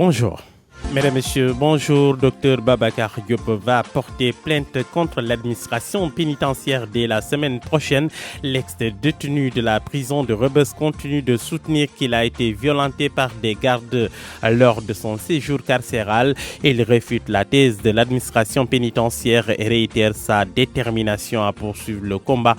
bonjour. Mesdames, Messieurs, bonjour. Dr Babacar Diop va porter plainte contre l'administration pénitentiaire dès la semaine prochaine. L'ex-détenu de la prison de Rebeuss continue de soutenir qu'il a été violenté par des gardes lors de son séjour carcéral. Il réfute la thèse de l'administration pénitentiaire et réitère sa détermination à poursuivre le combat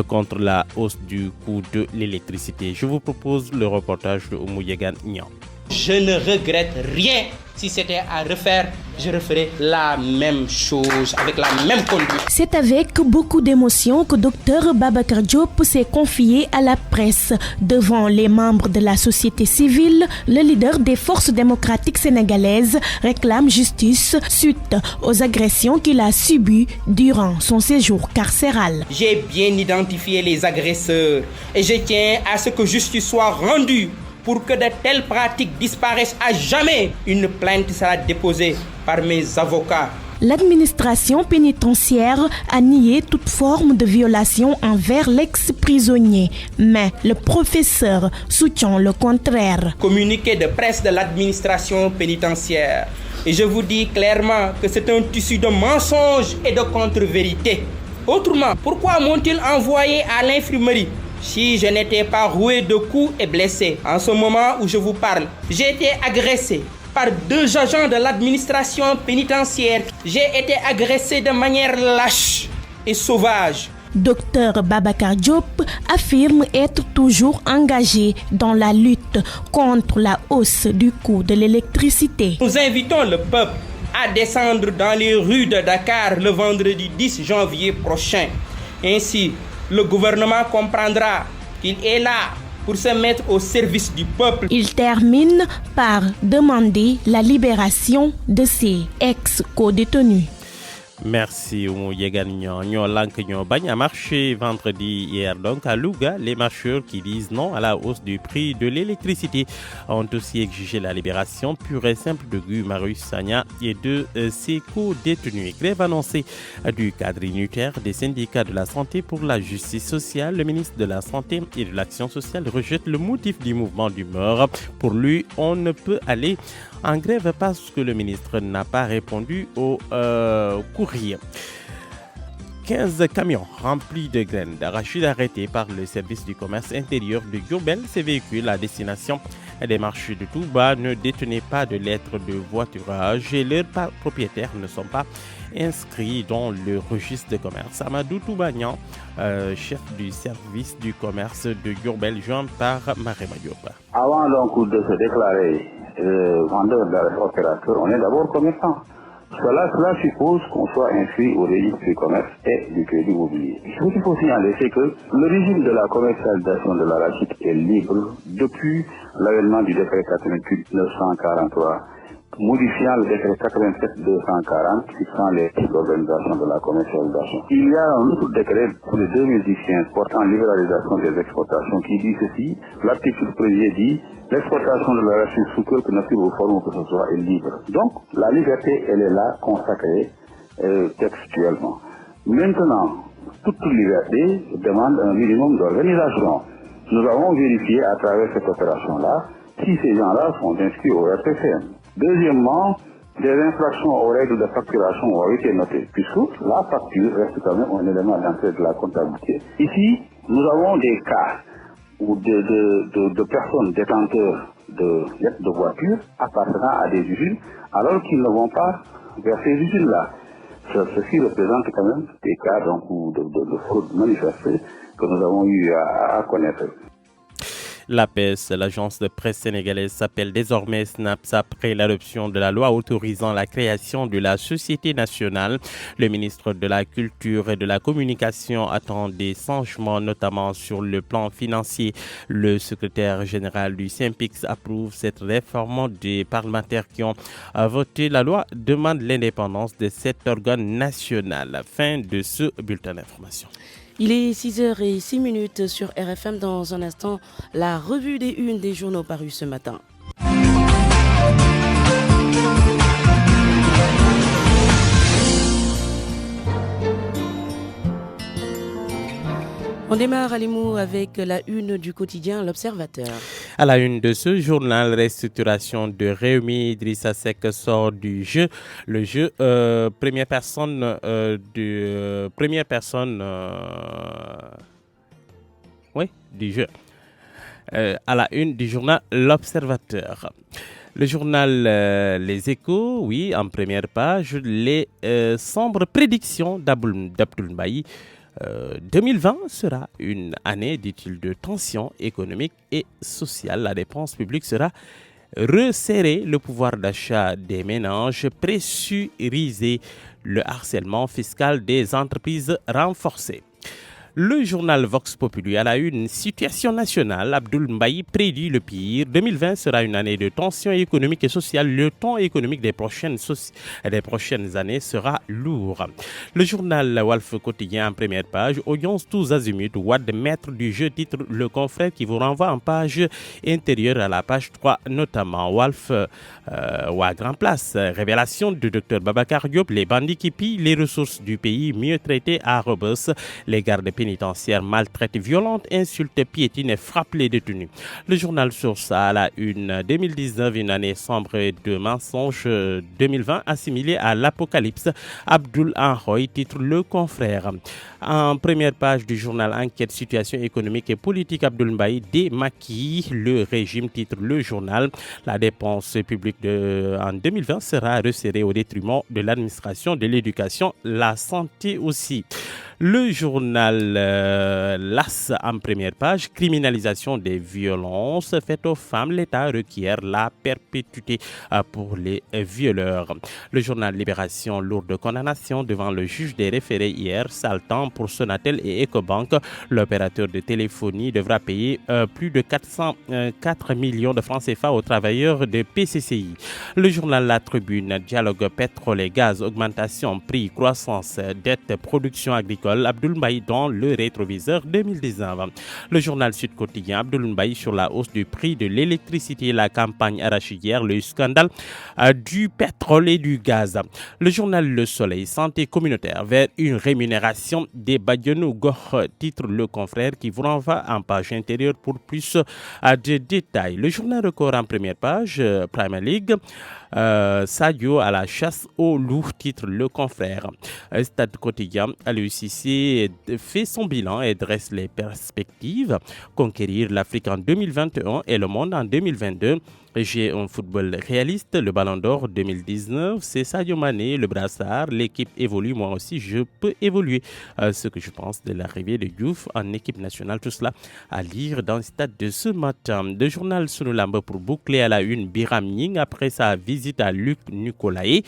contre la hausse du coût de l'électricité. Je vous propose le reportage de Oumouyegan Nian. Je ne regrette rien. Si c'était à refaire, je referais la même chose, avec la même conduite. C'est avec beaucoup d'émotion que Dr Babacar Diop s'est confié à la presse. Devant les membres de la société civile, le leader des forces démocratiques sénégalaises réclame justice suite aux agressions qu'il a subies durant son séjour carcéral. J'ai bien identifié les agresseurs et je tiens à ce que justice soit rendue. Pour que de telles pratiques disparaissent à jamais, une plainte sera déposée par mes avocats. L'administration pénitentiaire a nié toute forme de violation envers l'ex-prisonnier, mais le professeur soutient le contraire. Communiqué de presse de l'administration pénitentiaire. Et je vous dis clairement que c'est un tissu de mensonges et de contre-vérités. Autrement, pourquoi m'ont-ils envoyé à l'infirmerie si je n'étais pas roué de coups et blessé? En ce moment où je vous parle, j'ai été agressé par 2 agents de l'administration pénitentiaire. J'ai été agressé de manière lâche et sauvage. Dr Babacar Diop affirme être toujours engagé dans la lutte contre la hausse du coût de l'électricité. Nous invitons le peuple à descendre dans les rues de Dakar le vendredi 10 janvier prochain. Ainsi, le gouvernement comprendra qu'il est là pour se mettre au service du peuple. Il termine par demander la libération de ses ex-co-détenus. Merci Oumouyegan Nian. Ñoo lank ñoo bañ a marché vendredi hier donc à Louga. Les marcheurs qui disent non à la hausse du prix de l'électricité ont aussi exigé la libération pure et simple de Guy Marius Sagna et de ses co-détenus. Grève annoncée du cadre unitaire des syndicats de la santé pour la justice sociale. Le ministre de la Santé et de l'Action sociale rejette le motif du mouvement d'humeur. Pour lui, on ne peut aller en grève parce que le ministre n'a pas répondu au courrier. 15 camions remplis de graines d'arachide arrêtés par le service du commerce intérieur de Diourbel. Ces véhicules à destination des marchés de Touba ne détenaient pas de lettres de voiturage et leurs propriétaires ne sont pas inscrits dans le registre de commerce. Amadou Toubagnan, chef du service du commerce de Diourbel, joint par Marema Diop. Avant donc de se déclarer vendeur de la opérateur, on est d'abord commerçant. Cela suppose qu'on soit inscrit au registre du commerce et du crédit immobilier. Ce qu'il faut signaler, c'est que le régime de la commercialisation de l'arachide est libre depuis l'avènement du décret 88-943, modifiant le décret 87-240 fixant les organisations de la commercialisation. Il y a un autre décret de 2015 portant libéralisation des exportations qui dit ceci. L'article 1er dit l'exportation de l'arachide sous quelque nature ou forme que ce soit est libre. Donc la liberté, elle est là consacrée textuellement. Maintenant, toute liberté demande un minimum d'organisation. Nous avons vérifié à travers cette opération-là si ces gens-là sont inscrits au RPCM. Deuxièmement, des infractions aux règles de facturation ont été notées, puisque la facture reste quand même un élément d'entrée de la comptabilité. Ici, nous avons des cas où de personnes détenteurs de lettres de voiture appartenant à des usines, alors qu'ils ne vont pas vers ces usines-là. Ceci représente quand même des cas donc, de fraude manifestée que nous avons eu à connaître. L'APS, l'agence de presse sénégalaise, s'appelle désormais SNAPS après l'adoption de la loi autorisant la création de la Société nationale. Le ministre de la Culture et de la Communication attend des changements, notamment sur le plan financier. Le secrétaire général du SYNPICS approuve cette réforme. Des parlementaires qui ont voté la loi demandent l'indépendance de cet organe national. Fin de ce bulletin d'information. Il est 6h06 sur RFM. Dans un instant, la revue des unes des journaux parus ce matin. On démarre à Limoux avec la une du quotidien L'Observateur. À la une de ce journal, restructuration de Rewmi, Idrissa Seck sort du jeu. Le jeu première personne du jeu. À la une du journal L'Observateur. Le journal Les Échos, oui, en première page, les sombres prédictions d'Abdoul Mbaye. 2020 sera une année, dit-il, de tension économique et sociale. La dépense publique sera resserrée, le pouvoir d'achat des ménages pressurisé, le harcèlement fiscal des entreprises renforcé. Le journal Vox Populi à la une, situation nationale, Abdoul Mbaye prédit le pire. 2020 sera une année de tension économique et sociale. Le ton économique des prochaines années sera lourd. Le journal Walf Quotidien en première page, audience tous azimuts, Wade maître du jeu, titre Le Confrère qui vous renvoie en page intérieure à la page 3 notamment. Walf ou à Grand Place, révélation du docteur Babacar Diop, les bandits qui pillent les ressources du pays, mieux traités à Rebeuss, les gardes pénitentiaires maltraitent, violentes, insultes, piétinent et frappent les détenus. Le journal Source à la une, 2019, une année sombre de mensonges, 2020 assimilé à l'apocalypse. Abdoul Anroy titre Le Confrère. En première page du journal Enquête, situation économique et politique, Abdoul Mbaye démaquille le régime, titre le journal. La dépense publique en 2020 sera resserrée au détriment de l'administration, de l'éducation, la santé aussi. Le journal LAS en première page, criminalisation des violences faites aux femmes, l'État requiert la perpétuité pour les violeurs. Le journal Libération, lourde condamnation devant le juge des référés hier, sale temps pour Sonatel et Ecobank. L'opérateur de téléphonie devra payer plus de 404 millions de francs CFA aux travailleurs de PCCI. Le journal La Tribune, dialogue pétrole et gaz, augmentation, prix, croissance, dette, production agricole. Abdoul Mbaye dans le rétroviseur 2019. Le journal Sud Quotidien, Abdoul Mbaye sur la hausse du prix de l'électricité, la campagne arachidière, le scandale du pétrole et du gaz. Le journal Le Soleil, santé communautaire vers une rémunération des Badianou Gor, titre Le Confrère qui vous renvoie en page intérieure pour plus de détails. Le journal Record en première page, Premier League, Sadio à la chasse au loup, titre Le Confrère. Stade Quotidien, Aliou Cissé fait son bilan et dresse les perspectives. Conquérir l'Afrique en 2021 et le monde en 2022. J'ai un football réaliste, le Ballon d'Or 2019, c'est Sadio Mané, le brassard, l'équipe évolue, moi aussi je peux évoluer. Ce que je pense de l'arrivée de Diouf en équipe nationale, tout cela à lire dans le stade de ce matin. Le journal Sunu Lamb pour boucler à la une, Biram Ning après sa visite à Luc Nicolaï.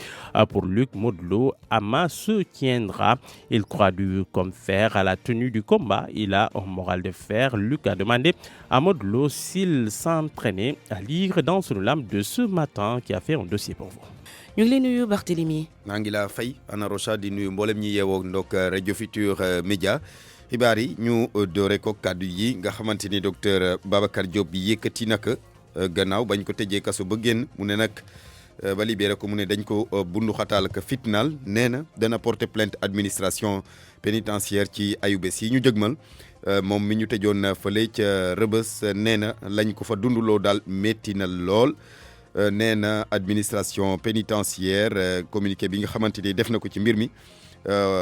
Pour Luc, Modlo Ama se tiendra. Il croit dur comme fer à la tenue du combat. Il a un moral de fer. Luc a demandé à Modlo s'il s'entraînait à lire dans Sunu Lamb de ce matin qui a fait un dossier pour vous. ñu ngi lay nuyu Barthélémy. maa ngi la fay Ana Rocha di nuyu mboolem ñi yeewoo ndok Radio Futur Média xibaar yi ñu doore ko kàddu yi nga xamante ni docteur Babacar Diop yëkkati na ko gannaaw bañ ko tëjee kaso ba génn mu ne nag ba libéré ko mu ne dañ ko bundu xataal ka fitnaal nee na dana porter plainte administration pénitentiaire ci ayubés yi ñu jëgmal moom mi ñu tëjoon fële ca Rebeuss nee na lañ ko fa dunduloo daal métti na lool nee na administration pénitentiaire communiqué bi nga xamante ni def na ko ci mbir mi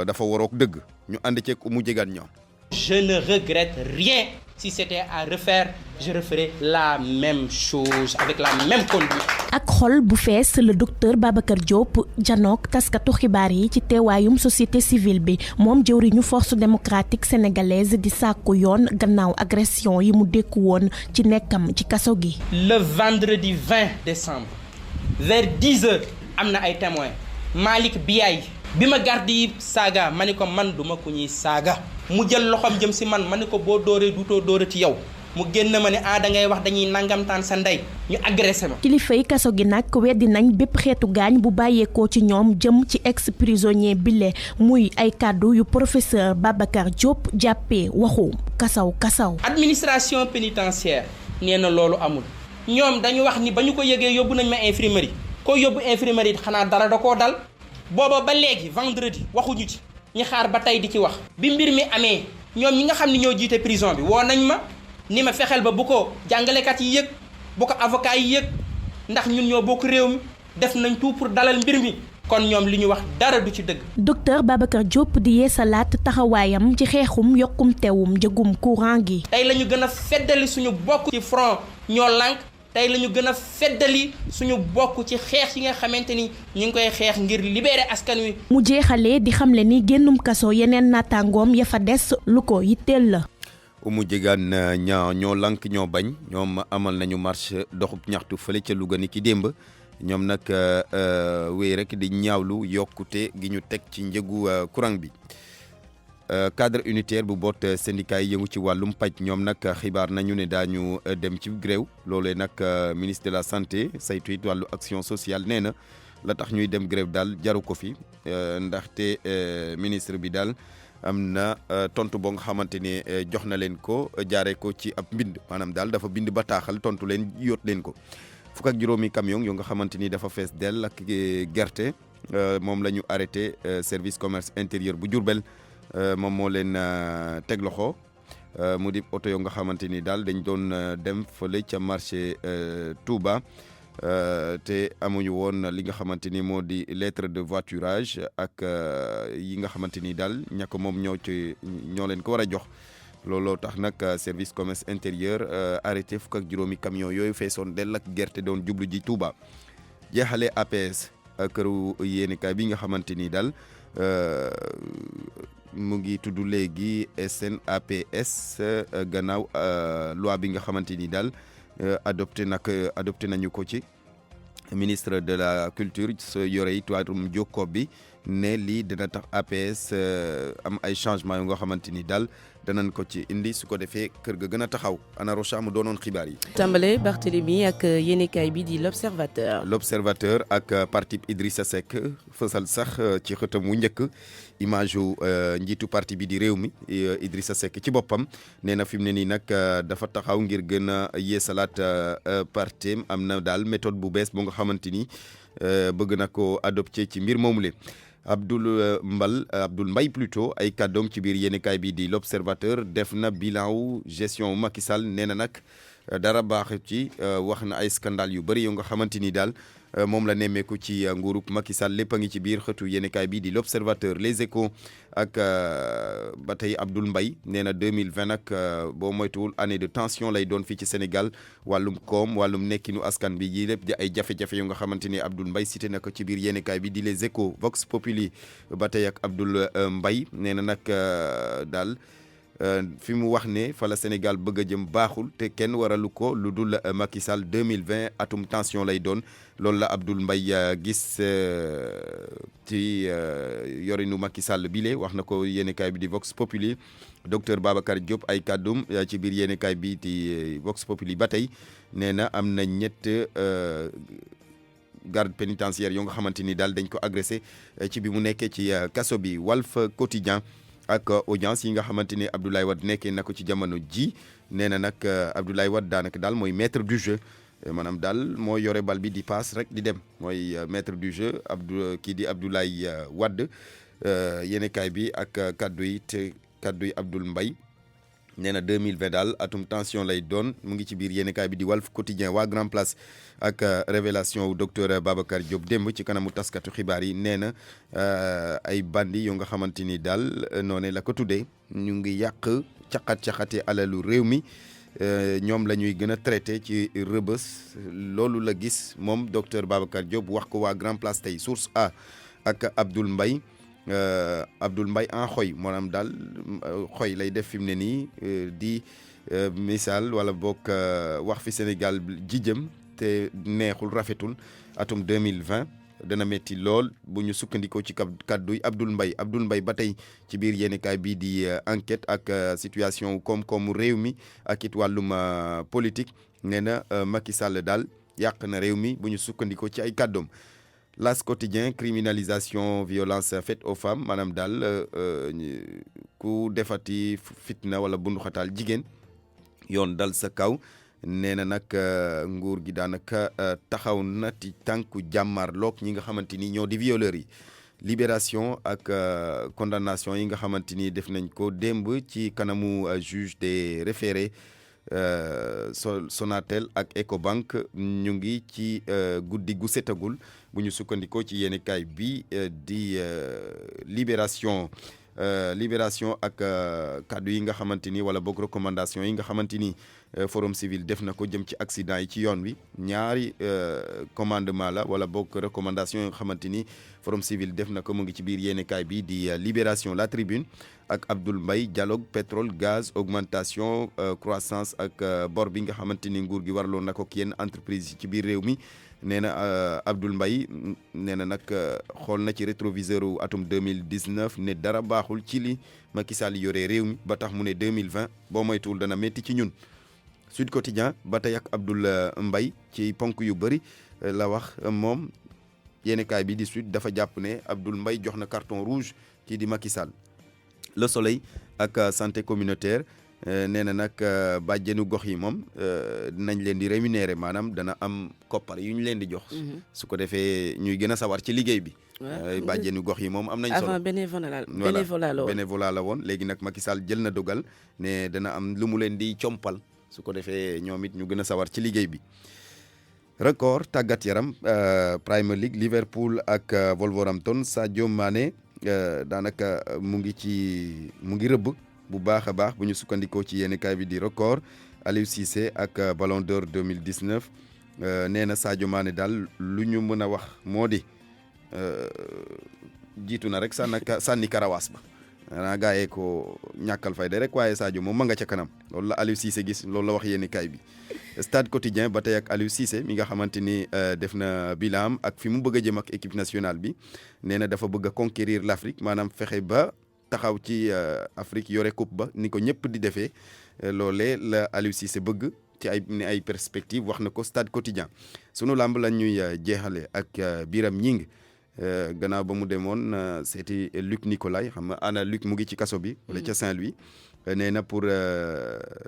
dafa warook dëgg ñu ànd ceeg mu jegaan ñoom. Je ne regrette rien. Si c'était à refaire, je referais la même chose avec la même conduite. ak xol bu fees le docteur Babacar Diop janook taskatu xibaar yi ci teewaayum société civile bi moom jëwriñu force démocratique sénégalaise di sàkku yoon gannaaw agression yi mu dékku woon ci nekkam ci kaso gi. Le vendredi 20 décembre vers 10 heures am na ay témoins Malick Biaye bi ma garde yi saaga ma ni ko man duma ku ñuy saaga mu jël loxoom jëm si man ma ni ko boo dooree duutoo doore ci yow mu génn ma ne da ngay wax dañuy nangamtaan sa ndey ñu agressé ma. kilifay kaso gi nag weddi nañ bépp xeetu gaañ bu bàyyeekoo ci ñoom jëm ci ex prisonnier bile muy ay kàddu yu professeur Babacar Diop jàppee waxu kasaw. administration pénitentiaire nee na loolu amul ñoom dañu wax ni ba ñu ko yëgee yóbbu nañ ma infirmerie ko yóbbu infirmerie xanaa dara da koo dal booba ba léegi vendredi waxuñu ci ñi xaar ba tey di ci wax bi mbir mi amee ñoom ñi nga xam ne ñoo jiite prison bi woo nañ ma ni ma fexeel ba bu ko jàngalekat yi yëg bu ko avocat yi yëg ndax ñun ñoo bokk réew mi def nañ tout pour dalal mbir mi kon ñoom li ñu wax dara du ci dëgg. docteur Babacar Diop di yeesalaat taxawaayam ci xeexum yokkum teewum njëgum courant gi. tey la ñu gën a feddali suñu bokk ci front ñoo lànk tey la ñu gën a feddali suñu bokk ci xeex yi nga xamante ni ñu ngi koy xeex ngir libérer askan wi. mu jeexalee di xamle ni génnum kaso yeneen naataangoom ya fa des lu ko yitteel la. Umu Jegaan ñoo lànk ñoo bañ ñoom amal nañu marche doxub ñaxtu fële ca Louga ni ki démb ñoom nag wéy rek di ñaawlu yokkute gi ñu teg ci njëgu courant bi. Cadre unitaire bu boot syndicat yi yëngu ci wàllum paj ñoom nag xibaar nañu ne daañu dem ci grève loolee nag ministre de la santé saytu it wàllu action sociale nee na la tax ñuy dem grève daal jaru ko fi ndaxte ministre bi daal am na tontu boo nga xamante ne jox na leen ko jaaree ko ci ab mbind maanaam daal dafa bind bataaxal tontu leen yóot leen ko. fukk ak juróomi camion yoo nga xamante ni dafa fees dell ak gerte moom la ñu arrêté service commerce intérieur bu Diourbel moom moo leen teg loxo mu di oto yoo nga xamante ni daal dañ doon dem fële ca marché Touba te amuñu woon li nga xamante ni moo di lettre de voiturage ak yi nga xamante ni daal ñàkk moom ñoo leen ko war a jox. looloo tax nag service commerce intérieur arrêté fukk ak juróomi camion yooyu feesoon dell ak gerte doon jublu ji Touba jeexale APS këru yéenekaay bi nga xamante ni daal mu ngi tudd léegi SNAPS gannaaw loi bi nga xamante ni daal adopté nañu ko ci ministre de la culture so yore it wàllum jokkoo bi ne lii dina tax APS am ay changement yu nga xamante ni daal danañ ko ci indi su ko defee kër ga gën a taxaw Ana Rocha mu doonoon xibaar yi. tàmbale Barthélémy ak yéenekaay bi di l'Observateur. L'Observateur ak parti Idrissa Seck fësal sax ci xëtam wu njëkk image yu njiitu parti bi di réew mi Idrissa Seck ci boppam nee na fi mu ne nii nag dafa taxaw ngir gën a yeesalaat partem am na daal méthode bu bees bu nga xamante ni bëgg na ko adopté ci mbir moomule. Abdoul Mbaye plutôt ay kàddoom ci biir yéenekaay bi di l'Observateur def na bilan wu gestion wu Macky Sall nee na nag dara baaxu ci wax na ay scandale yu bëri yoo nga xamante ni daal moom la nemmeeku ci nguurub Macky Sall lépp a ngi ci biir xëtu yéenekaay bi di l'Observateur. Les Échos ak ba tey Abdoul Mbaye nee na 2020 nag boo moytuwul année de tension lay doon fii ci Sénégal wàllum koom wàllum nekkinu askan bi yi lépp di ay jafe-jafe yu nga xamante ni Abdoul Mbaye cité na ko ci biir yéenekaay bi di Les Échos. Vox Populi ba tey ak Abdoul Mbaye nee na nag daal fi mu wax ne fa la Sénégal bëgg a jëm baaxul te kenn waralu ko lu dul Macky Sall 2020 atum tension lay doon loolu la Abdoul Mbaye gis ci yorinu Macky Sall bile wax na ko yéenekaay bi di Vox Populi. Docteur Babacar Diop ay kàddum ci biir yéenekaay bi di Vox Populi ba tey nee na am na ñett garde pénitentiaire yoo nga xamante ni daal dañ ko agressé ci bi mu nekkee ci kaso bi. Walf Quotidien ak audience yi nga xamante ni Abdoulaye Wade nekkee na ko ci jamono ji nee na nag Abdoulaye Wade daanaka daal mooy maître du jeu maanaam daal moo yore bal bi di passe rek di dem mooy maître du jeu kii di Abdoulaye Wade yéenekaay bi ak kaddu yi Abdoul Mbaye nee na 2020 daal atum tension lay doon mu ngi ci biir yéenekaay bi di Walf Quotidien. waa Grand Place ak révélation wu docteur Babacar Diop démb ci kanamu taskatu xibaar yi nee na ay bandi yu nga xamante ni daal noonu la ko tuddee ñu ngi yàq caxat-caxate alalu réew mi ñoom la ñuy gën a traité ci rëbës loolu la gis moom docteur Babacar Diop wax ko waa Grand Place tey. Source A ak Abdoul Mbaye en xoy maanaam daal xoy lay def fi mu ne nii di misaal wala bokk wax fi Sénégal ji jëm te neexul rafetul atum 2020 dana metti lool bu ñu sukkandikoo ci kàdduy Abdoul Mbaye ba tey ci biir yéenekaay bii di enquête ak situation koom-koomu réew mi ak it wàllum politique nee na Macky Sall daal yàq na réew mi bu ñu sukkandikoo ci ay kàddoom. L'As Quotidien criminalisation violence faite aux femmes maanaam daal ku defati fitna wala bunduxataal jigéen yoon dal sa kaw nee na nag nguur gi daanaka taxaw na ci tànku jàmmarloog ñi nga xamante ni ñoo di violeurs yi. Libération ak condamnation yi nga xamante ni def nañ ko démb ci kanamu juge des référés Sonatel ak Ecobank ñu ngi ci guddi gu setagul bu ñu sukkandikoo ci yéenekaay bi di Libération ak kaddu yi nga xamante ni wala boog recommandation yi nga xamante ni Forum Civil def na ko jëm ci accident yi ci yoon wi ñaari commandement la wala boog recommandation yi nga xamante ni Forum Civil def na ko mu ngi ci biir yéenekaay bi di Libération. La Tribune ak Abdoul Mbaye dialogue pétrole gaz augmentation croissance ak bor bi nga xamante ni nguur gi waraloon na ko ak yenn entreprise yi ci biir réew mi. nee na Abdoul Mbaye nee na nag xool na ci rétroviseur u atum 2019 ne dara baaxul ci li Macky Sall yore réew mi ba tax mu ne 2020 boo moytuwul dana métti ci ñun. Sud Quotidien ba tey ak Abdoul Mbaye ci ponk yu bëri la wax moom yéenekaay bi di Sud dafa jàpp ne Abdoul Mbaye jox na carton rouge kii di Macky Sall. Le Soleil ak santé communautaire nee na nag bàjjenu gox yi moom dinañ leen di rémunérer maanaam dana am koppar yu ñu leen di jox. su ko defee ñuy gën a sawar ci liggéey bi. bàjjenu gox yi moom am nañ solo. avant bénévolat la woon léegi nag Macky Sall jël na dogal ne dana am lu mu leen di compal su ko defee ñoom it ñu gën a sawar ci liggéey bi. Record tàggat yaram Premier League Liverpool ak Wolverhampton Sadio Mané daanaka mu ngi rëbb. bu baax a baax bu ñu sukkandikoo ci yéenekaay bi di Record. Aliou Cissé ak Ballon d'Or 2019 nee na Sadio Mané daal lu ñu mën a wax moo di jiitu na rek sànni karawaas ba xanaa gaayee ko ñàkkal fayda rek waaye Sadio moom ma nga ca kanam loolu la Aliou Cissé gis loolu la wax yéenekaay bi. Stade Quotidien ba tey ak Aliou Cissé mi nga xamante ni def na bilan ak fi mu bëgg a jëm ak équipe nationale bi nee na dafa bëgg a conquérir l'Afrique maanaam fexe ba taxaw ci Afrique yore coupe ba ni ko ñëpp di defee loolee la Aliou Cissé bëgg ci ay perspectives wax na ko Stade Quotidien. Sunu làmb la ñuy jeexale ak Biram Ñing gannaaw ba mu demoon seeti Luc Nicolaï xam nga ana Luc mu ngi ci kaso bi wala ca Saint-Louis nee na pour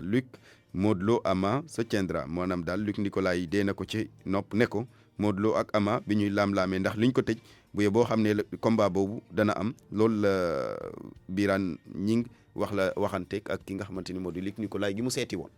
Luc Modou Lo Ama se tiendra maanaam daal Luc Nicolaï dee na ko ci nopp ne ko Modou Lo ak Ama bi ñuy laam-laamee ndax liñ ko tëj bu yee boo xam ne combat boobu dana am loolu la Birane Ñing waxanteeg ak ki nga xamante ni moo di Luc Nicolaï gi mu seeti woon.